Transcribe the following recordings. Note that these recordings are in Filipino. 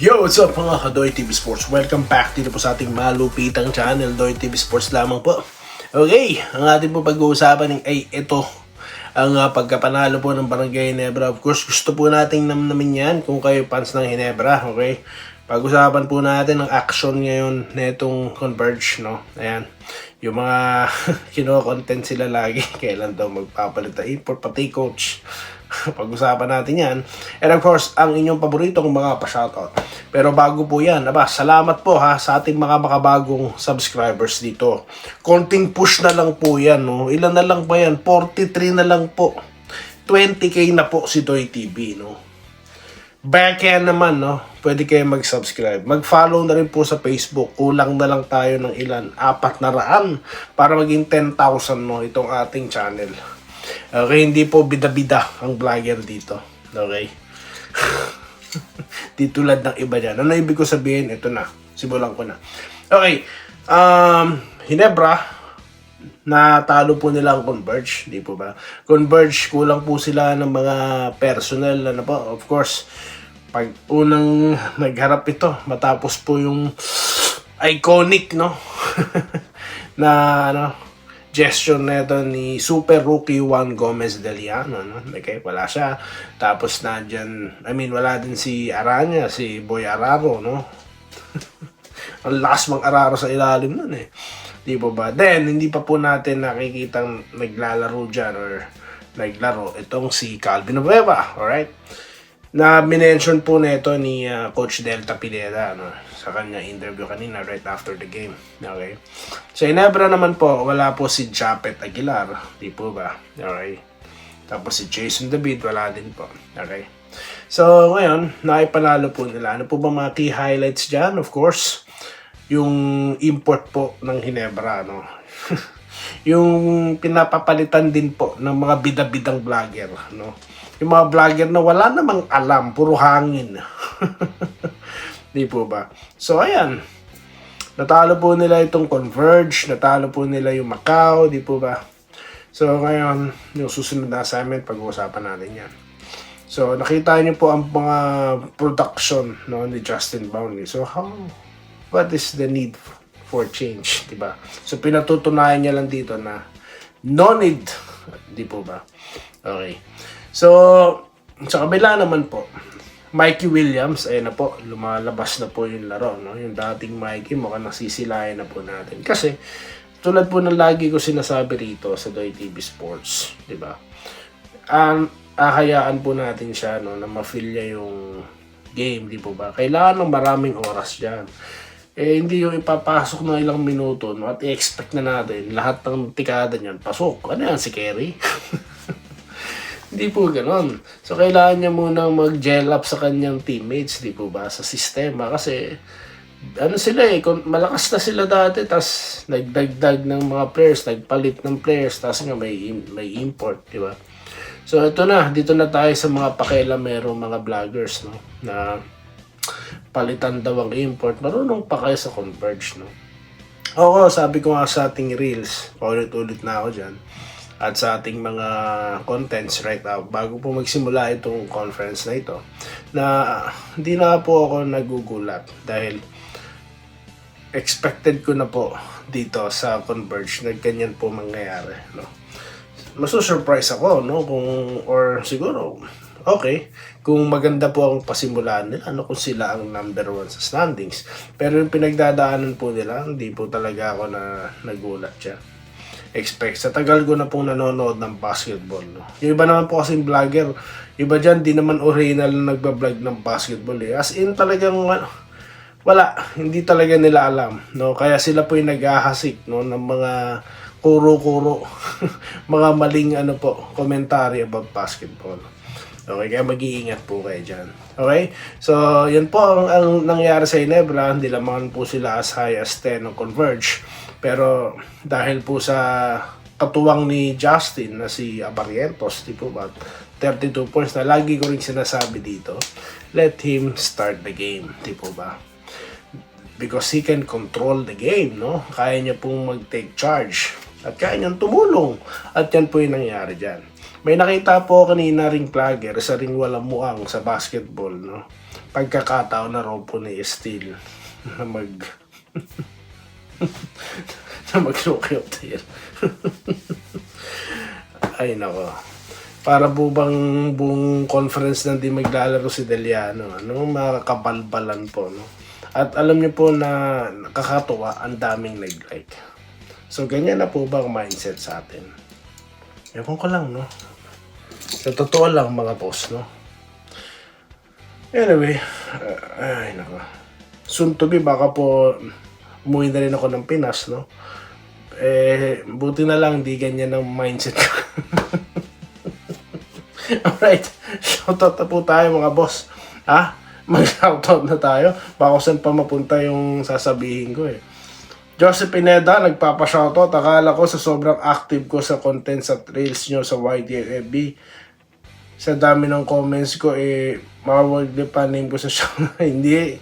Yo, what's up mga ka-Doy TV Sports? Welcome back dito po sa ating malupitang channel, Doy TV Sports lamang po. Okay, ang ating po pag-uusapan ay ito, ang pagkapanalo po ng Barangay Ginebra. Of course, gusto po nating namnamin yan kung kayo fans ng Ginebra, okay? Pag-usapan po natin ang action ngayon na itong Converge, no? Ayan, yung mga kino-content sila lagi, kailan daw magpapalit na import, pati coach. Pag-usapan natin yan. And of course, ang inyong paboritong mga pa-shoutout. Pero bago po yan, salamat po sa ating mga makabagong subscribers dito. Konting push na lang po yan, no? Ilan na lang ba yan? 43 na lang po. 20k na po si Doy TV, no? Backhand naman, no? Pwede kayo mag-subscribe. Mag-follow na rin po sa Facebook. Kulang na lang tayo ng ilan. 400 para maging 10,000, no? Itong ating channel. Okay, hindi po bida-bida ang vlogger dito. Okay? Di tulad ng iba dyan. Ano ibig ko sabihin? Ito na. Simulan ko na. Okay. Ginebra, natalo po nila ang Converge. Di po ba? Converge, kulang po sila ng mga personnel. Ano po? Of course, pag unang nagharap ito, matapos po yung iconic, no? na, ano, gesture na ito ni Super Rookie Juan Gomez Deliano, no? Okay, wala siya. Tapos nandyan, wala din si Aranya, si Boy Araro, no? Ang lakas mang Araro sa ilalim nun eh. Di ba ba? Then, hindi pa po natin nakikitang naglalaro dyan or naglaro itong si Calvin Nueva, alright? Na minention po na ito ni Coach Delta Pineda, no? Sa kanya interview kanina right after the game. Okay. Sa Ginebra naman po, wala po si Japet Aguilar. Di po ba? Okay. Tapos si Jason David, wala din po. Okay. So, ngayon, naipanalo po nila. Ano po ba mga key highlights dyan? Of course, yung import po ng Ginebra, no? Yung pinapapalitan din po ng mga bida-bidang vlogger, no? Yung mga vlogger na wala namang alam, puro hangin. Di po ba? So, ayan. Natalo po nila itong Converge. Natalo po nila yung Macau. Di po ba? So, ngayon, yung susunod na assignment, pag-uusapan natin yan. So, nakita niyo po ang mga production, no, ni Justin Brownlee. So, what is the need for change? Di ba? So, pinatutunayan niya lang dito na no need. Di po ba? Okay. So, sa kabila naman po, Mikey Williams, ayun na po, lumalabas na po yung laro, no? Yung dating Mikey, mukhang nasisilayan na po natin. Kasi, tulad po ng lagi ko sinasabi rito sa Doy TV Sports, di ba? Ahayaan po natin siya, no, na ma-feel niya yung game, di po ba? Kailangan ng maraming oras dyan. Eh, hindi yung ipapasok ng ilang minuto, no? At i-expect na natin, lahat ng tikada niyan, pasok. Ano yan, si Kerry? Hindi po ganon. So, kailangan niya munang mag-gel up sa kanyang teammates, di po ba, sa sistema. Kasi, ano sila malakas na sila dati, tas nagdagdag ng mga players, nagpalit ng players, tas nga may import, di ba? So, ito na, dito na tayo sa mga pakialamerong mga vloggers, no? Na palitan daw ang import. Marunong pa kayo sa Converge, no? Oo, sabi ko nga sa ating reels, paulit-ulit na ako dyan, at sa ating mga contents right now, bago po magsimula itong conference na ito, na hindi na po ako nagugulat dahil expected ko na po dito sa Converge na ganyan po mangyayari, no? Masusurprise ako, no? Or siguro, okay, kung maganda po ang pasimulaan nila, ano, kung sila ang number 1 sa standings. Pero yung pinagdadaanan po nila, hindi po talaga ako na nagulat siya. Expect. Sa tagal ko na pong nanonood ng basketball, no? Yung iba naman po kasing vlogger, iba dyan, di naman original na nagbablog ng basketball eh. As in talagang, wala, hindi talaga nila alam, no? Kaya sila po yung nag-ahasik, no, ng mga kuro-kuro, mga maling komentary about basketball. Okay, kaya mag-iingat po kayo dyan. Okay? So, yan po ang nangyari sa Ginebra. Hindi lamang po sila as high as 10 ng Converge. Pero dahil po sa katuwang ni Justin na si Abarientos, di po ba, 32 points na lagi ko rin sinasabi dito, let him start the game, di po ba? Because he can control the game, no? Kaya niya pong mag-take charge at kaya niyang tumulong. At yan po yung nangyari dyan. May nakita po kanina ring vlogger, sa ring walang muang sa basketball, no? Pagkakataon na raw po ni Steele na na mag-rookie of the year. Ay nako. Para po bang buong conference na di maglalaro si Deliano, ano, makakabalbalan po, no? At alam niyo po na nakakatuwa, ang daming nag-like. So, ganyan na po ba ang mindset sa atin? Ewan ko lang, no? Sa totoo lang, mga boss, no? Anyway, ay, nako. Soon to be, baka po umuwi na rin ako ng Pinas, no? Buti na lang, di ganyan ang mindset ko. Alright, shoutout na po tayo, mga boss. Ha? Mag-shoutout na tayo. Baka saan pa mapunta yung sasabihin ko, Joseph Pineda, nagpapa-shoutout. Akala ko sa sobrang active ko sa content sa trails nyo sa YDFB. Sa dami ng comments ko, mawag pa name ko sa show. Hindi.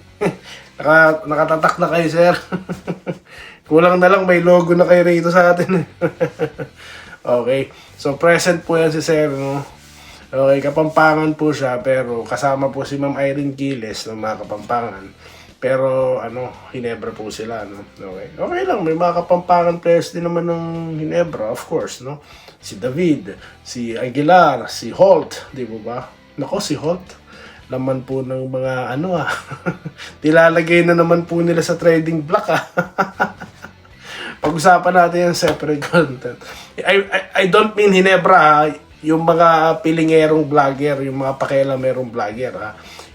Nakatatak na kayo, sir. Kulang na lang, may logo na kayo rito sa atin. Okay. So, present po yan si sir, no? Okay, Kapampangan po siya, pero kasama po si Ma'am Irene Giles ng mga Kapampangan. Pero, Hinebra po sila, no? Okay. Okay lang, may mga Kapampangan players din naman ng Hinebra, of course, no? Si David, si Aguilar, si Holt, di ba? Nako, si Holt. Laman po ng mga, tilalagay na naman po nila sa trading block, Pag-usapan natin yung separate content. I don't mean Hinebra, yung mga pilingerong vlogger, yung mga pakialamerong vlogger,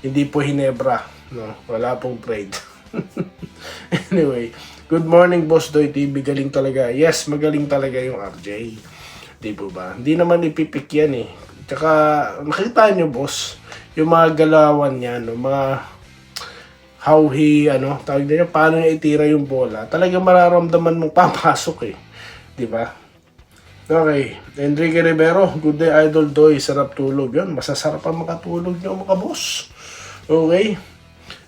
Hindi po Hinebra. No, wala pong trade. Anyway, good morning, Boss Doy TV. Galing talaga. Yes, magaling talaga yung RJ. Di po ba? Hindi naman ipipik yan, Tsaka, makita nyo, boss, yung mga galawan niya, no? Mga how he, tawag niya, paano niya itira yung bola. Talagang mararamdaman mong papasok, Di ba? Okay. Enrique Rivero, good day, Idol Doy. Sarap tulog. Yun, masasarap ang makatulog nyo, mga boss. Okay.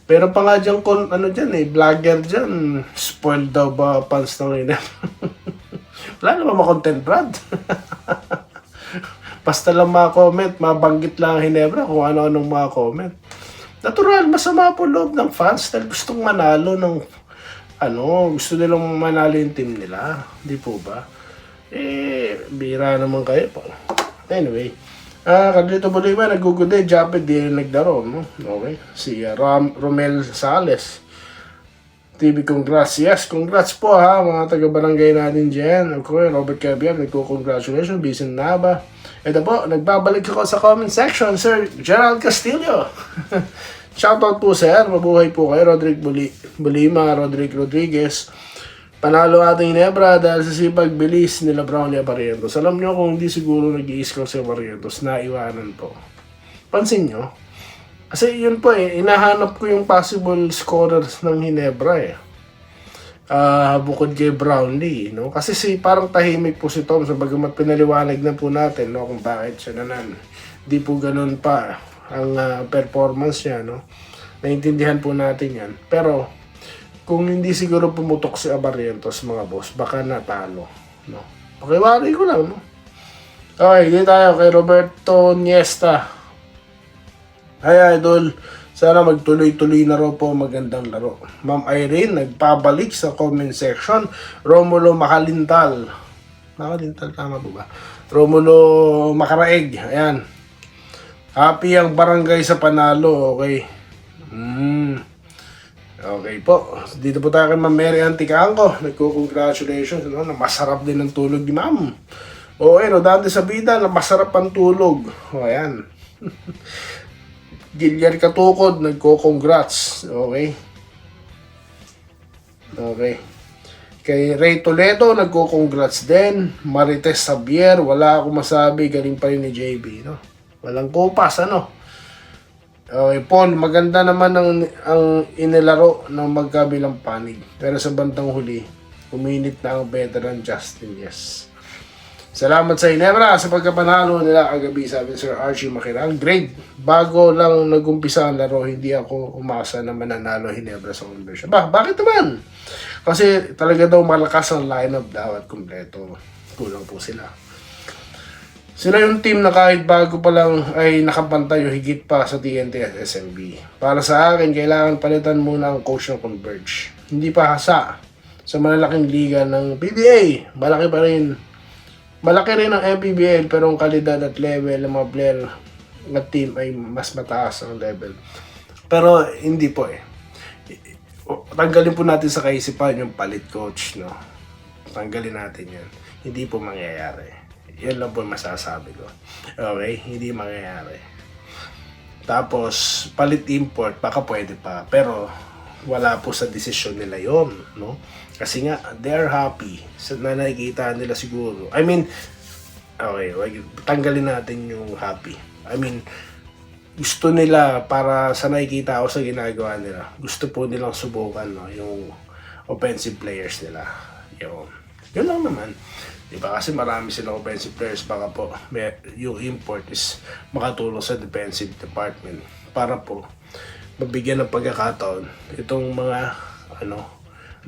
Pero pa nga dyan, vlogger dyan, spoiled daw ba fans ng ina? Wala naman makontent, Brad. Basta lang mga comment, mabanggit lang Hinebra kung ano-anong mga comment. Natural, masama po loob ng fans dahil gustong manalo ng, gusto nilang manalo yung team nila. Di po ba? Bira naman kayo po. Anyway. Carlito Bolivar, naguguday, Japet, di naglaro, no? Okay. Si Romel Sales. TV, congrats. Yes, congrats po mga taga-barangay natin dyan. Okay, Robert Cabian, nagko-congratulations. Bisan Naba. Ito po, nagbabalik ako sa comment section, Sir Gerald Castillo. Shoutout po, sir. Mabuhay po kayo, Rodrick Bolima, Rodrick Rodriguez. Panalo ating Hinebra dahil sa sipag bilis nila Brownlee Barrientos. Alam nyo kung hindi siguro nag-i-score si Barrientos, naiwanan po. Pansin nyo? Kasi yun po inahanap ko yung possible scorers ng Hinebra bukod kay Brownlee, no? Kasi parang tahimik po si Tom sa bagamat pinaliwanag na po natin, no, kung bakit siya nanan. Di po ganun pa ang performance niya, no? Naintindihan po natin yan. Pero kung hindi siguro pumutok si Barrientos, mga boss, baka natalo, no? Pakiwari ko lang, no? Okay, dito tayo kay Roberto Niesta. Hi, Idol. Sana magtuloy-tuloy na raw po, magandang laro. Ma'am Irene, nagpabalik sa comment section. Romulo Makalintal. Makalintal, tama po ba? Romulo Makaraeg. Ayan. Happy ang barangay sa panalo. Okay. Okay po. Dito po tayo kay Ma'am Mary Anticanco. Nagko-congratulations. Na masarap din ang tulog ni Ma'am. Dati sa bida na masarap ang tulog. Ayan. Gillian Katukod, nagko-congrats. Okay. Okay. Kay Ray Toledo, nagko-congrats din. Marites Xavier, wala akong masabi. Galing pa rin ni JB, no? Walang kupas, Okay, Paul, maganda naman ang inilaro ng magkabilang panig. Pero sa bandang huli, uminit na ang veteran Justin, yes. Salamat sa Hinebra sa pagkapanalo nila kagabi, sabi Sir Archie Makiral. Great. Bago lang nag-umpisa ang laro, hindi ako umasa na mananalo Hinebra sa conversion. Bakit naman? Kasi talaga daw malakas ang lineup daw at kumpleto. Kulang po sila. Sila yung team na kahit bago pa lang ay nakapantay o higit pa sa TNT at SMB. Para sa akin, kailangan palitan muna ang coach ng Converge. Hindi pa hasa sa malalaking liga ng PBA. Malaki pa rin. Malaki rin ang MPBL pero ang kalidad at level ng mga player na team ay mas mataas ang level. Pero hindi po eh. Tanggalin po natin sa kaisipan yung palit coach, no? Tanggalin natin yan. Hindi po mangyayari. Yan lang po masasabi ko. Okay? Hindi mangyayari. Tapos, palit import, baka pwede pa. Pero, wala po sa desisyon nila yon, no? Kasi nga, they're happy. Sa na nakikita nila siguro. I mean, okay, tanggalin natin yung happy. I mean, gusto nila para sa nakikita ko sa ginagawa nila. Gusto po nilang subukan, no? Yung offensive players nila. Yun lang naman. Diba? Kasi marami silang offensive players, baka po yung import is makatulong sa defensive department para po mabigyan ng pagkakataon itong mga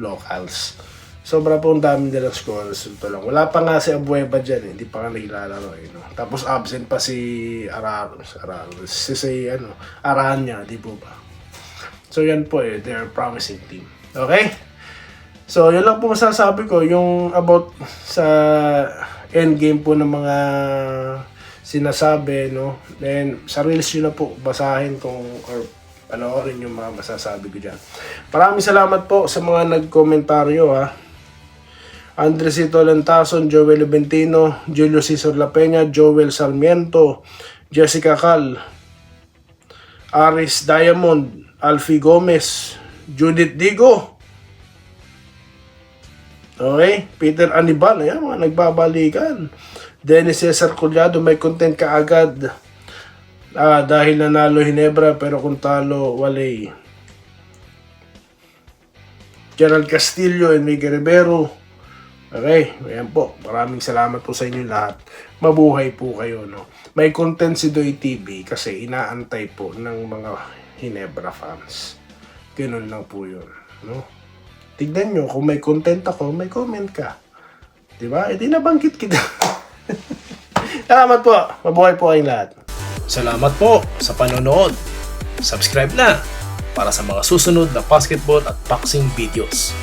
locals. Sobra po ang dami nilang scores. Ito lang. Wala pa nga si Abueva dyan, hindi pa nga naglalaro. No? Tapos absent pa si Aranya, di po ba? So yan po they're a promising team. Okay? So, yun lang po masasabi ko, yung about sa endgame po ng mga sinasabi, no? Then, sa reels yun na po, basahin kung, or panoorin yung mga masasabi ko dyan. Maraming salamat po sa mga nagkomentaryo, ha. Andresito Lantason, Joel Bentino, Julio Cesar La Peña, Joel Sarmiento, Jessica Cal, Aris Diamond, Alfie Gomez, Judith Digo, okay, Peter Anibal, ayan, mga nagbabalikan. Dennis Cesar Collado, may content ka agad. Dahil nanalo Hinebra, pero kung talo, walay. Gerald Castillo and Miguel Rivero. Okay, ayan po. Maraming salamat po sa inyo lahat. Mabuhay po kayo, no? May content si Doy TV kasi inaantay po ng mga Hinebra fans. Ganun lang po yun, no? Tignan nyo, kung may content ako, may comment ka. Diba? E di nabanggit kita. Salamat po. Mabuhay po kayong lahat. Salamat po sa panonood. Subscribe na para sa mga susunod na basketball at boxing videos.